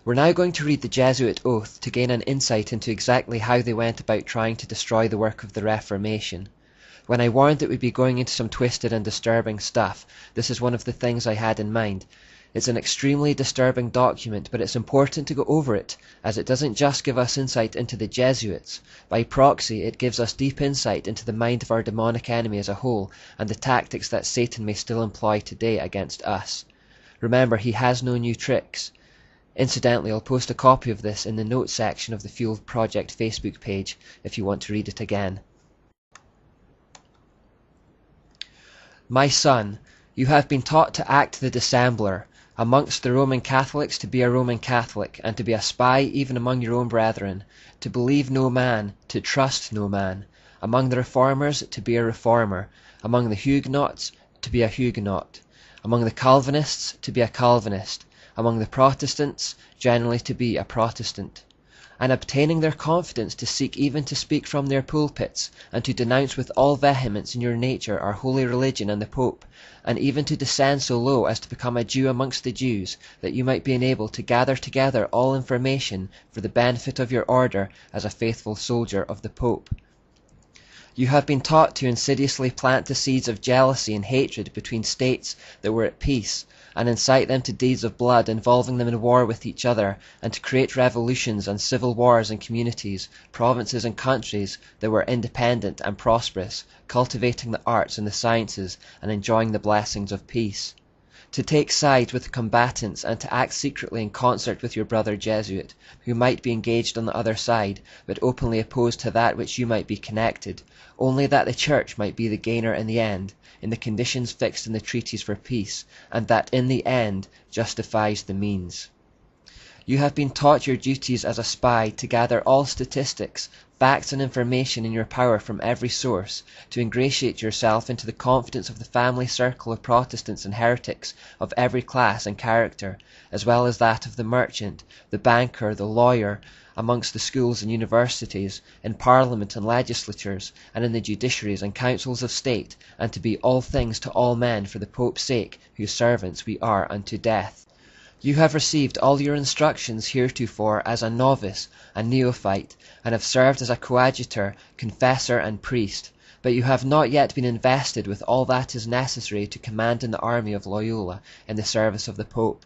We're now going to read the Jesuit Oath to gain an insight into exactly how they went about trying to destroy the work of the Reformation. When I warned that we'd be going into some twisted and disturbing stuff, this is one of the things I had in mind. It's an extremely disturbing document, but it's important to go over it, as it doesn't just give us insight into the Jesuits. By proxy, it gives us deep insight into the mind of our demonic enemy as a whole, and the tactics that Satan may still employ today against us. Remember, he has no new tricks. Incidentally, I'll post a copy of this in the notes section of the Fuel Project Facebook page if you want to read it again. My son, you have been taught to act the dissembler. Amongst the Roman Catholics to be a Roman Catholic, and to be a spy even among your own brethren, to believe no man, to trust no man. Among the Reformers to be a Reformer, among the Huguenots to be a Huguenot, among the Calvinists to be a Calvinist, among the Protestants generally to be a Protestant, and obtaining their confidence to seek even to speak from their pulpits, and to denounce with all vehemence in your nature our holy religion and the Pope, and even to descend so low as to become a Jew amongst the Jews, that you might be enabled to gather together all information for the benefit of your order as a faithful soldier of the Pope. You have been taught to insidiously plant the seeds of jealousy and hatred between states that were at peace, and incite them to deeds of blood involving them in war with each other, and to create revolutions and civil wars in communities, provinces and countries that were independent and prosperous, cultivating the arts and the sciences, and enjoying the blessings of peace. To take sides with the combatants, and to act secretly in concert with your brother Jesuit, who might be engaged on the other side, but openly opposed to that which you might be connected, only that the Church might be the gainer in the end, in the conditions fixed in the treaties for peace, and that in the end justifies the means. You have been taught your duties as a spy to gather all statistics, facts and information in your power from every source, to ingratiate yourself into the confidence of the family circle of Protestants and heretics of every class and character, as well as that of the merchant, the banker, the lawyer, amongst the schools and universities, in parliament and legislatures, and in the judiciaries and councils of state, and to be all things to all men for the Pope's sake, whose servants we are unto death. You have received all your instructions heretofore as a novice, a neophyte, and have served as a coadjutor, confessor, and priest, but you have not yet been invested with all that is necessary to command in the army of Loyola in the service of the Pope.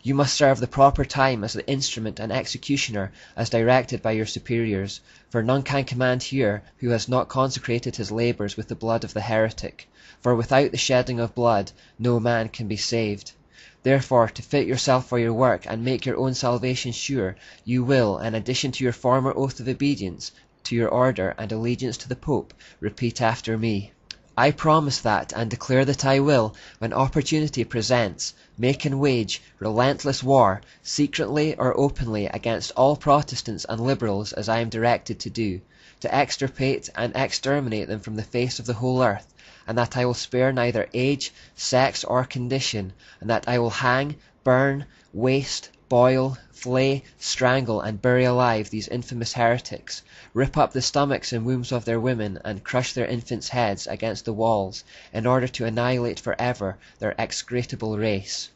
You must serve the proper time as the instrument and executioner as directed by your superiors, for none can command here who has not consecrated his labours with the blood of the heretic, for without the shedding of blood no man can be saved. Therefore, to fit yourself for your work and make your own salvation sure, you will, in addition to your former oath of obedience to your order and allegiance to the Pope, repeat after me. I promise that, and declare that I will, when opportunity presents, make and wage relentless war, secretly or openly, against all Protestants and Liberals as I am directed to do, to extirpate and exterminate them from the face of the whole earth, and that I will spare neither age, sex, or condition, and that I will hang, burn, waste, boil, flay, strangle, and bury alive these infamous heretics, rip up the stomachs and wombs of their women, and crush their infants' heads against the walls, in order to annihilate for ever their execrable race.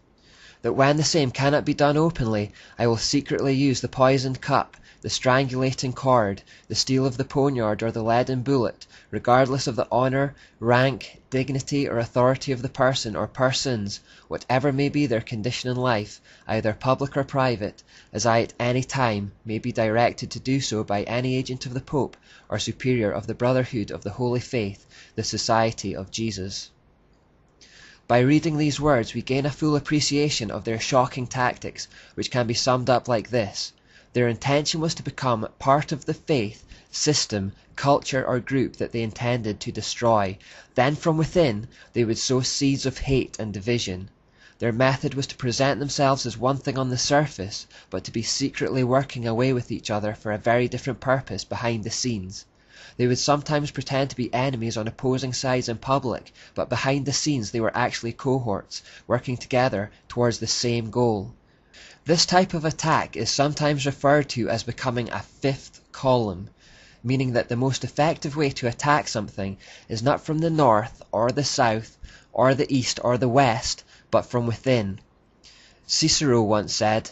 That when the same cannot be done openly, I will secretly use the poisoned cup, the strangulating cord, the steel of the poniard, or the leaden bullet, regardless of the honour, rank, dignity, or authority of the person or persons, whatever may be their condition in life, either public or private, as I at any time may be directed to do so by any agent of the Pope, or superior of the Brotherhood of the Holy Faith, the Society of Jesus. By reading these words we gain a full appreciation of their shocking tactics, which can be summed up like this. Their intention was to become part of the faith, system, culture, or group that they intended to destroy. Then from within they would sow seeds of hate and division. Their method was to present themselves as one thing on the surface, but to be secretly working away with each other for a very different purpose behind the scenes. They would sometimes pretend to be enemies on opposing sides in public, but behind the scenes they were actually cohorts, working together towards the same goal. This type of attack is sometimes referred to as becoming a fifth column, meaning that the most effective way to attack something is not from the north or the south or the east or the west, but from within. Cicero once said,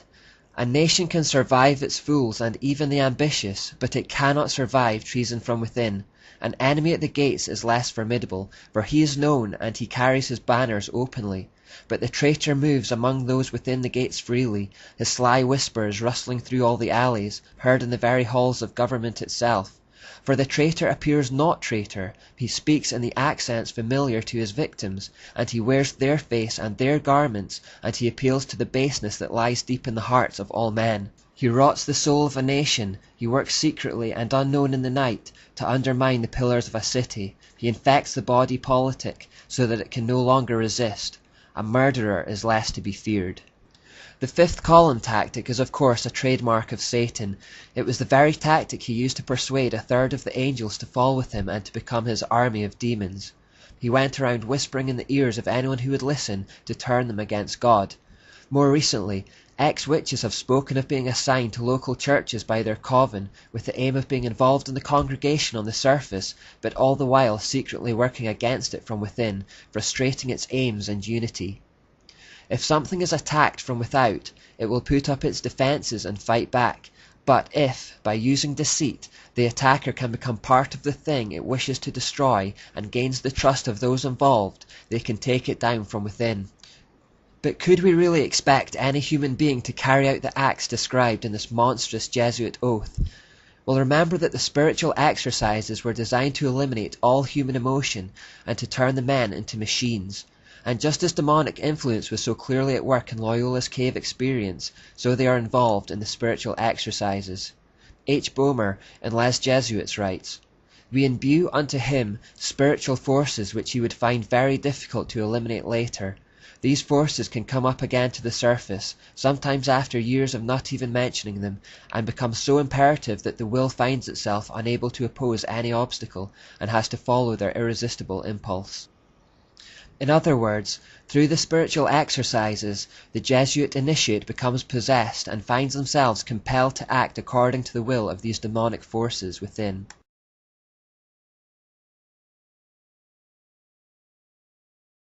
A nation can survive its fools and even the ambitious, but it cannot survive treason from within. An enemy at the gates is less formidable, for he is known and he carries his banners openly. But the traitor moves among those within the gates freely, his sly whispers rustling through all the alleys, heard in the very halls of government itself. For the traitor appears not traitor, he speaks in the accents familiar to his victims, and he wears their face and their garments, and he appeals to the baseness that lies deep in the hearts of all men. He rots the soul of a nation, he works secretly and unknown in the night, to undermine the pillars of a city. He infects the body politic, so that it can no longer resist. A murderer is less to be feared. The fifth column tactic is of course a trademark of Satan. It was the very tactic he used to persuade a third of the angels to fall with him and to become his army of demons. He went around whispering in the ears of anyone who would listen to turn them against God. More recently, ex-witches have spoken of being assigned to local churches by their coven with the aim of being involved in the congregation on the surface, but all the while secretly working against it from within, frustrating its aims and unity. If something is attacked from without, it will put up its defenses and fight back, but if, by using deceit, the attacker can become part of the thing it wishes to destroy and gains the trust of those involved, they can take it down from within. But could we really expect any human being to carry out the acts described in this monstrous Jesuit oath? Well, remember that the spiritual exercises were designed to eliminate all human emotion and to turn the men into machines. And just as demonic influence was so clearly at work in Loyola's cave experience, so they are involved in the spiritual exercises. H. Boehmer in Les Jesuits writes, "We imbue unto him spiritual forces which he would find very difficult to eliminate later. These forces can come up again to the surface, sometimes after years of not even mentioning them, and become so imperative that the will finds itself unable to oppose any obstacle, and has to follow their irresistible impulse." In other words, through the spiritual exercises, the Jesuit initiate becomes possessed and finds themselves compelled to act according to the will of these demonic forces within.